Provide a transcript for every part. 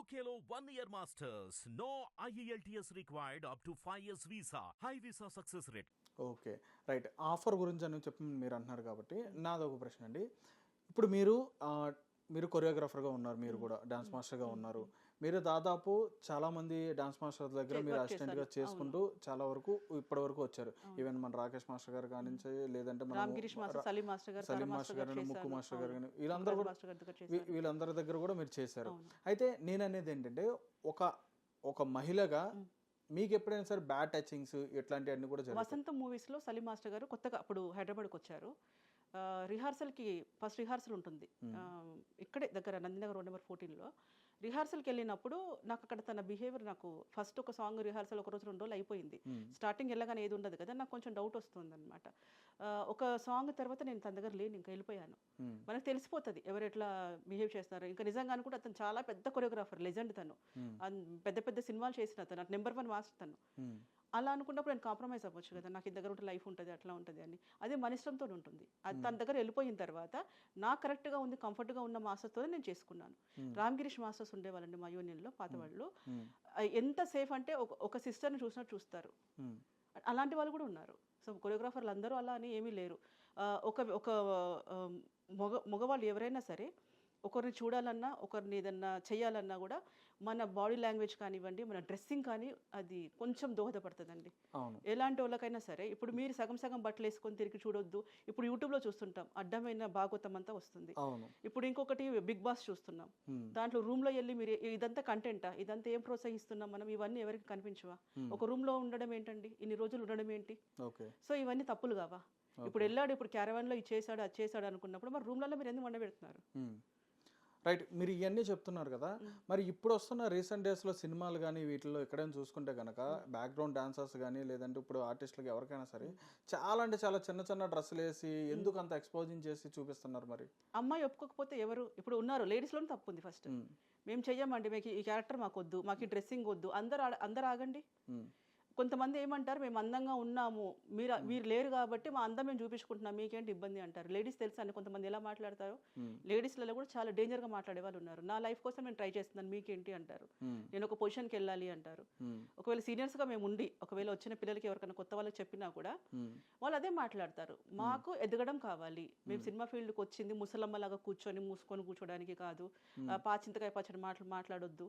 UKLO 1 year masters. No IELTS required up to 5 years visa. High visa success rate. Okay. Right. Offer గురించి అని చెప్పి మీరు అంటున్నారు కాబట్టి నాదొక ప్రశ్న అండి. ఇప్పుడు మీరు కొరియోగ్రాఫర్గా ఉన్నారు, మీరు కూడా డాన్స్ మాస్టర్గా ఉన్నారు. మీరు దాదాపు చాలామంది డాన్స్ మాస్టర్ దగ్గర మీరు అసిస్టెంట్గా చేసుకుంటూ చాలా వరకు ఇప్పటి వరకు వచ్చారు. ఈవెన్ మన రాకేష్ మాస్టర్ గారు కానించి, లేదంటే మన సలీం మాస్టర్ గారు, ముక్కు మాస్టర్ గారు కానీ వీళ్ళందరి దగ్గర కూడా మీరు చేశారు. అయితే నేను అనేది ఏంటంటే ఒక మహిళగా మీకు ఎప్పుడైనా సరే బ్యాడ్ టచింగ్స్ ఇట్లాంటివన్నీ కూడా జరిగాయి? వసంత మూవీస్లో సలీం మాస్టర్ గారు కొత్తగా అప్పుడు హైదరాబాద్కి వచ్చారు. రిహార్సల్కి ఫస్ట్ రిహార్సల్ ఉంటుంది ఇక్కడే దగ్గర నందినగర్ రోడ్ నెంబర్ 14లో. రిహార్సల్కి వెళ్ళినప్పుడు నాకు అక్కడ తన బిహేవియర్, నాకు ఫస్ట్ ఒక సాంగ్ రిహార్సల్ ఒక రోజు 2 రోజులు అయిపోయింది. స్టార్టింగ్ వెళ్ళగానే ఏది ఉండదు కదా, నాకు కొంచెం డౌట్ వస్తుంది అనమాట. ఒక సాంగ్ తర్వాత నేను తన దగ్గర లేను, ఇంకా వెళ్ళిపోయాను. మనకు తెలిసిపోతుంది ఎవరు ఎట్లా బిహేవ్ చేస్తున్నారు. ఇంకా నిజంగా కూడా అతను చాలా పెద్ద కొరియోగ్రాఫర్, లెజెండ్ తను. పెద్ద పెద్ద సినిమాలు చేసిన తను, నెంబర్ 1 మాస్టర్ తను. అలా అనుకున్నప్పుడు నేను కాంప్రమైజ్ అవ్వచ్చు కదా, నాకు దగ్గర ఉంటే లైఫ్ ఉంటుంది, అట్లా ఉంటుంది అని. అదే మన ఇష్టంతో ఉంటుంది. అది తన దగ్గర వెళ్ళిపోయిన తర్వాత నాకు కరెక్ట్గా ఉంది, కంఫర్ట్గా ఉన్న మాస్టర్తో నేను చేసుకున్నాను. రామగిరీష్ మాస్టర్స్ ఉండేవాళ్ళండి మా యూనియన్లో, పాత వాళ్ళు. ఎంత సేఫ్ అంటే ఒక సిస్టర్ని చూసినట్టు చూస్తారు. అలాంటి వాళ్ళు కూడా ఉన్నారు. సో కొరియోగ్రాఫర్లు అందరూ అలా అని ఏమీ లేరు. ఒక మగవాళ్ళు ఎవరైనా సరే ఒకరిని చూడాలన్నా, ఒకరిని ఏదన్నా చేయాలన్నా కూడా మన బాడీ లాంగ్వేజ్ కానివ్వండి, మన డ్రెస్సింగ్ కానీ అది కొంచెం దోహదపడుతుందండి. ఎలాంటి వాళ్ళకైనా సరే. ఇప్పుడు మీరు సగం బట్టలు వేసుకొని తిరిగి చూడొద్దు. ఇప్పుడు యూట్యూబ్లో చూస్తుంటాం, అడ్డమైన భాగవతం అంతా వస్తుంది. ఇప్పుడు ఇంకొకటి బిగ్ బాస్ చూస్తున్నాం, దాంట్లో రూమ్లో వెళ్ళి మీరు ఇదంతా కంటెంటా, ఇదంతా ఏం ప్రోత్సహిస్తున్నాం మనం, ఇవన్నీ ఎవరికి కనిపించవా? ఒక రూమ్లో ఉండడం ఏంటండి, ఇన్ని రోజులు ఉండడం ఏంటి? సో ఇవన్నీ తప్పులు కావా? ఇప్పుడు వెళ్ళాడు, ఇప్పుడు క్యారవాన్లో ఇది చేశాడు, అది చేశాడు అనుకున్నప్పుడు మరి రూమ్లలో మీరు ఎందుకు వండబెడుతున్నారు? రైట్. మీరు ఇవన్నీ చెప్తున్నారు కదా, మరి ఇప్పుడు వస్తున్న రీసెంట్ డేస్లో సినిమాలు కానీ వీటిల్లో ఎక్కడైనా చూసుకుంటే కనుక బ్యాక్గ్రౌండ్ డాన్సర్స్ కానీ, లేదంటే ఇప్పుడు ఆర్టిస్టులకు ఎవరికైనా సరే చాలా అంటే చాలా చిన్న డ్రెస్సులు వేసి ఎందుకు అంత ఎక్స్పోజింగ్ చేసి చూపిస్తున్నారు? మరి అమ్మాయి ఒప్పుకోకపోతే ఎవరు? ఇప్పుడు ఉన్నారు, లేడీస్లోనే తప్పు ఉంది. ఫస్ట్ మేము చెయ్యమండి, మీకు ఈ క్యారెక్టర్ మాకు వద్దు, మాకు ఈ డ్రెస్సింగ్ వద్దు, అందరు ఆగండి. కొంతమంది ఏమంటారు, మేము అందంగా ఉన్నాము, మీరు లేరు కాబట్టి మా అందం మేము చూపించుకుంటున్నాం, మీకేంటి ఇబ్బంది అంటారు. లేడీస్ తెలుసా అండి కొంతమంది ఎలా మాట్లాడతారు. లేడీస్లలో కూడా చాలా డేంజర్గా మాట్లాడే వాళ్ళు ఉన్నారు. నా లైఫ్ కోసం నేను ట్రై చేస్తున్నాను, మీకేంటి అంటారు. నేను ఒక పొజిషన్కి వెళ్ళాలి అంటారు. ఒకవేళ సీనియర్స్గా మేము ఉండి ఒకవేళ వచ్చిన పిల్లలకి ఎవరికైనా కొత్త వాళ్ళకి చెప్పినా కూడా వాళ్ళు అదే మాట్లాడతారు, మాకు ఎదగడం కావాలి, మేము సినిమా ఫీల్డ్కి వచ్చింది ముసలమ్మలాగా మూసుకొని కూర్చోడానికి కాదు, పాచింతకాయ పచ్చడి మాట్లాడొద్దు,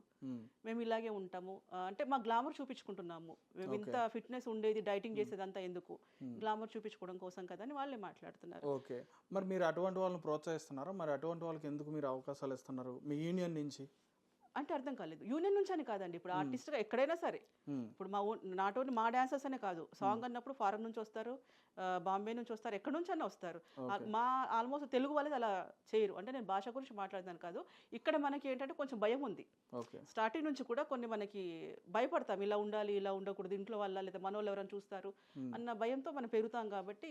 మేము ఇలాగే ఉంటాము అంటే మా గ్లామర్ చూపించుకుంటున్నాము, ఇంత ఫిట్నెస్ ఉండేది, డైటింగ్ చేసేది అంతా ఎందుకు, గ్లామర్ చూపించుకోవడం కోసం కదా అని వాళ్ళే మాట్లాడుతున్నారు. ఓకే. మరి మీరు అటువంటి వాళ్ళని ప్రోత్సహిస్తున్నారా? మరి అటువంటి వాళ్ళకి ఎందుకు మీరు అవకాశాలు ఇస్తున్నారు మీ యూనియన్ నుంచి? అంటే అర్థం కాలేదు. యూనియన్ నుంచి అని కాదండి, ఇప్పుడు ఆర్టిస్ట్గా ఎక్కడైనా సరే, ఇప్పుడు నాట్ ఓన్లీ మా డాన్సర్స్ అనే కాదు, సాంగ్ అన్నప్పుడు ఫారెన్ నుంచి వస్తారు, బాంబే నుంచి వస్తారు, ఎక్కడి నుంచి అన్న వస్తారు. మా ఆల్మోస్ట్ తెలుగు వాళ్ళది అలా చేయరు. అంటే నేను భాష గురించి మాట్లాడదాను కాదు, ఇక్కడ మనకి ఏంటంటే కొంచెం భయం ఉంది. స్టార్టింగ్ నుంచి కూడా కొన్ని మనకి భయపడతాం, ఇలా ఉండాలి, ఇలా ఉండకూడదు, ఇంట్లో వాళ్ళ లేదా మన వాళ్ళు ఎవరైనా చూస్తారు అన్న భయంతో మనం పెరుగుతాం కాబట్టి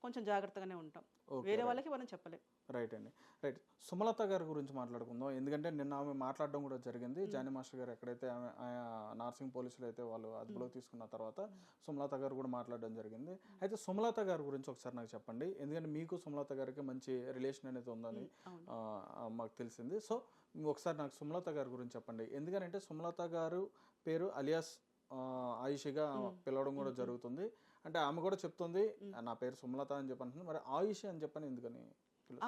కొంచెం జాగ్రత్తగానే ఉంటాం, వేరే వాళ్ళకి మనం చెప్పలేం. రైట్ అండి. రైట్. సుమలత గారి గురించి మాట్లాడుకుందాం. ఎందుకంటే నిన్న ఆమె మాట్లాడడం కూడా జరిగింది. జానీ మాస్టర్ గారు ఎక్కడైతే ఆమె నార్సింగ్ పోలీసులు అయితే వాళ్ళు అదుపులోకి తీసుకున్న తర్వాత సుమలత గారు కూడా మాట్లాడడం జరిగింది. అయితే సుమలత గారి గురించి ఒకసారి నాకు చెప్పండి, ఎందుకంటే మీకు సుమలత గారికి మంచి రిలేషన్ అనేది ఉందని మాకు తెలిసింది. సో ఒకసారి నాకు సుమలత గారి గురించి చెప్పండి. ఎందుకంటే సుమలత గారు పేరు అలియాస్ ఆయుషిగా పిలవడం కూడా జరుగుతుంది. అంటే ఆమె కూడా చెప్తుంది నా పేరు సుమలత అని చెప్పంటుంది. మరి ఆయుషి అని చెప్పని ఎందుకని?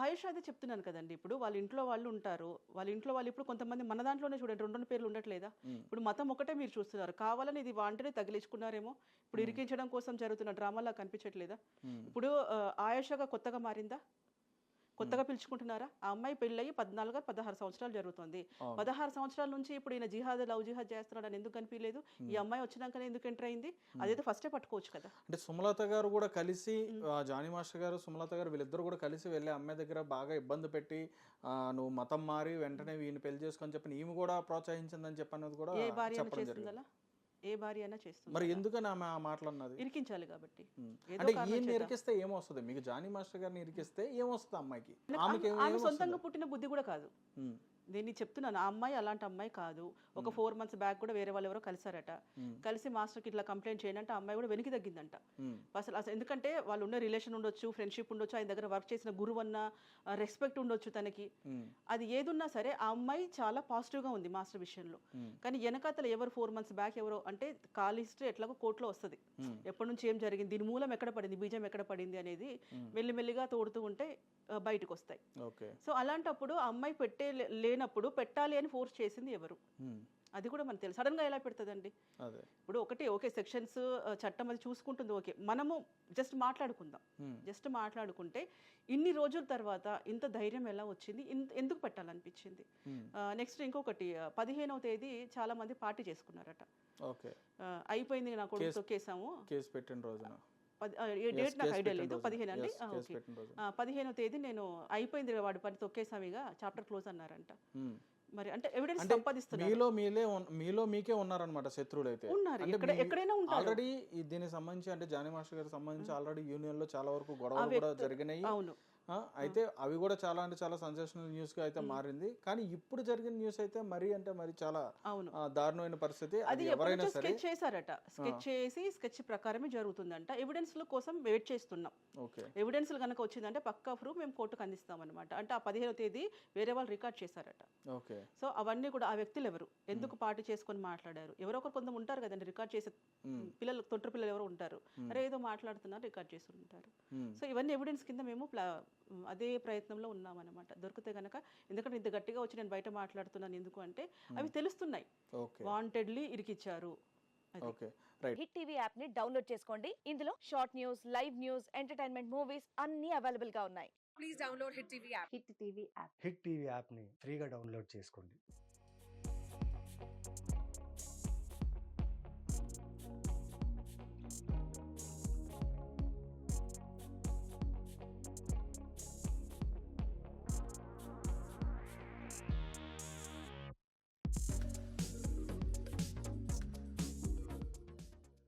ఆయుష్ అదే చెప్తున్నాను కదండి, ఇప్పుడు వాళ్ళ ఇంట్లో వాళ్ళు ఉంటారు, వాళ్ళ ఇంట్లో వాళ్ళు ఇప్పుడు కొంతమంది మన దాంట్లోనే చూడండి 2 పేర్లు ఉండట్లేదా? ఇప్పుడు మతం ఒకటే మీరు చూస్తున్నారు, కావాలని ఇది వాంటనే తగిలించుకున్నారేమో, ఇప్పుడు ఇరికించడం కోసం జరుగుతున్న డ్రామాలా కనిపించట్లేదా? ఇప్పుడు ఆయుషగా కొత్తగా మారిందా? కొత్తగా పిలుచుకుంటున్నారా? ఆ అమ్మాయి పెళ్ళయి 14-16 సంవత్సరాలు జరుగుతుంది. 16 సంవత్సరాల నుంచి ఇప్పుడు ఈయన లవ్ జిహాద్ చేస్తున్నాడు అని ఎందుకు కనిపించలేదు? ఈ అమ్మాయి వచ్చినాకనే ఎందుకు ఎంటర్ అయింది? అదైతే ఫస్టే పట్టుకోవచ్చు కదా. అంటే సుమలత గారు కూడా కలిసి, జానీ మాస్టర్ గారు సుమలత గారు వీళ్ళిద్దరు కూడా కలిసి వెళ్ళి అమ్మాయి దగ్గర బాగా ఇబ్బంది పెట్టి నువ్వు మతం మారి వెంటనే వీడిని పెళ్లి చేసుకొని చెప్పి ఈమె కూడా ప్రోత్సహించిందని చెప్పన్నది కూడా చెప్పడం జరిగింది. ఏ భార్య అయినా చేస్తుంది. మరి ఎందుకని ఆమె ఆ మాటలన్నది? ఇరికించాలి కాబట్టి. అంటే ఈయన్ని ఇరికిస్తే ఏమొస్తుంది? మీకు జానీ మాస్టర్ గారిని ఇరికిస్తే ఏమొస్తుంది అమ్మాయికి? ఆమె సొంతంగా పుట్టిన బుద్ధి కూడా కాదు. నేను చెప్తున్నాను ఆ అమ్మాయి అలాంటి అమ్మాయి కాదు. ఒక 4 months బ్యాక్ కూడా వేరే వాళ్ళు ఎవరో కలిసారట. కలిసి మాస్టర్కి ఇట్లా కంప్లైంట్ చేయండి అంటే ఆ అమ్మాయి కూడా వెనక్కి తగ్గిందంట. అసలు అసలు ఎందుకంటే వాళ్ళు ఉన్న రిలేషన్ ఉండొచ్చు, ఫ్రెండ్షిప్ ఉండొచ్చు, ఆయన దగ్గర వర్క్ చేసిన గురువు అన్న రెస్పెక్ట్ ఉండొచ్చు తనకి. అది ఏదున్నా సరే ఆ అమ్మాయి చాలా పాజిటివ్గా ఉంది మాస్టర్ విషయంలో. కానీ వెనకాతల ఎవరు 4 months బ్యాక్ ఎవరో అంటే కాల్ హిస్టరీ ఎట్లాగో కోర్టులో వస్తుంది. ఎప్పటి నుంచి ఏం జరిగింది, దీని మూలం ఎక్కడ పడింది, బీజం ఎక్కడ పడింది అనేది మెల్లిమెల్లిగా తోడుతూ ఉంటే బయటకు వస్తాయి. సో అలాంటప్పుడు ఆ అమ్మాయి లేనప్పుడు పెట్టాలి అని ఫోర్స్ చేసింది ఎవరు, అది కూడా మనకు తెలుసు. సడన్గా ఎలా పెడుతుందండి? ఇప్పుడు ఓకే సెక్షన్స్ చట్టం అది చూసుకుంటుంది, ఓకే మనము జస్ట్ మాట్లాడుకుంటే ఇన్ని రోజుల తర్వాత ఇంత ధైర్యం ఎలా వచ్చింది, ఎందుకు పెట్టాలనిపించింది? నెక్స్ట్ ఇంకొకటి 15వ తేదీ చాలా మంది పార్టీ చేసుకున్నారట. అయిపోయింది నా కొడుకు తొక్కేసాము, కేసు పెట్టిన రోజున డేట్ నాకు ఐడియా లేదు, 15 అండి. 15వ తేదీ నేను అయిపోయింది వాడి పని తొక్కేసాము, ఇక చాప్టర్ క్లోజ్ అన్నారంట. మరి అంటే ఎవిడెన్స్ సంపాదిస్తున్నారు. మీలో మీకే ఉన్నారనమాట శత్రువులు అయితే ఉన్నారు, ఎక్కడైనా ఉంటారు. ఆల్రెడీ దీనికి సంబంధించి అంటే జానీ మాస్టర్ గారికి సంబంధించి ఆల్రెడీ యూనియన్ లో చాలా వరకు గొడవలు కూడా జరిగినాయి. అవును, అయితే అవి కూడా చాలా అంటే చాలా సెన్సేషనల్ న్యూస్ గా అయితే మారింది. కానీ ఇప్పుడు జరిగిన న్యూస్ అయితే మరి చాలా దారుణమైన పరిస్థితి. అది ఎవరైనా స్కెచ్ చేశారట, స్కెచ్ చేసి స్కెచ్ ప్రకారమే జరుగుతుందంట. ఎవిడెన్స్ కోసం వెయిట్ చేస్తున్నాం. ఎవిడెన్స్ కనుక వచ్చిందంటే పక్కా ప్రూఫ్ మేము కోర్టుకు అందిస్తాం అనమాట. అంటే ఆ 15వ తేదీ వేరే వాళ్ళు రికార్డ్ చేశారట. సో అవన్నీ కూడా ఆ వ్యక్తులు ఎవరు, ఎందుకు పార్టీ చేసుకొని మాట్లాడారు, ఎవరో ఒకరు కొంత ఉంటారు కదండి రికార్డ్ చేసే పిల్లలు, తొంటరి పిల్లలు ఎవరో ఉంటారు, అరే ఏదో మాట్లాడుతున్నారు రికార్డ్ చేసి ఉంటారు. సో ఇవన్నీ ఎవిడెన్స్ కింద మేము అదే ప్రయత్నంలో ఉన్నామన్నమాట. దొరికితే గనక, ఎందుకంటే ఇంత గట్టిగా వచ్చి నేను బయట మాట్లాడుతున్నాను ఎందుకు అంటే అవి తెలుస్తున్నాయి, వాంటెడ్లీ ఇరికిచ్చారు. హిట్ టీవీ యాప్ ని డౌన్లోడ్ చేసుకోండి. ఇందులో short news, live news, entertainment, movies అన్ని అవైలబుల్ గా ఉన్నాయి. Please download hit TV app. Hit TV app ని ఫ్రీగా డౌన్లోడ్ చేసుకోండి.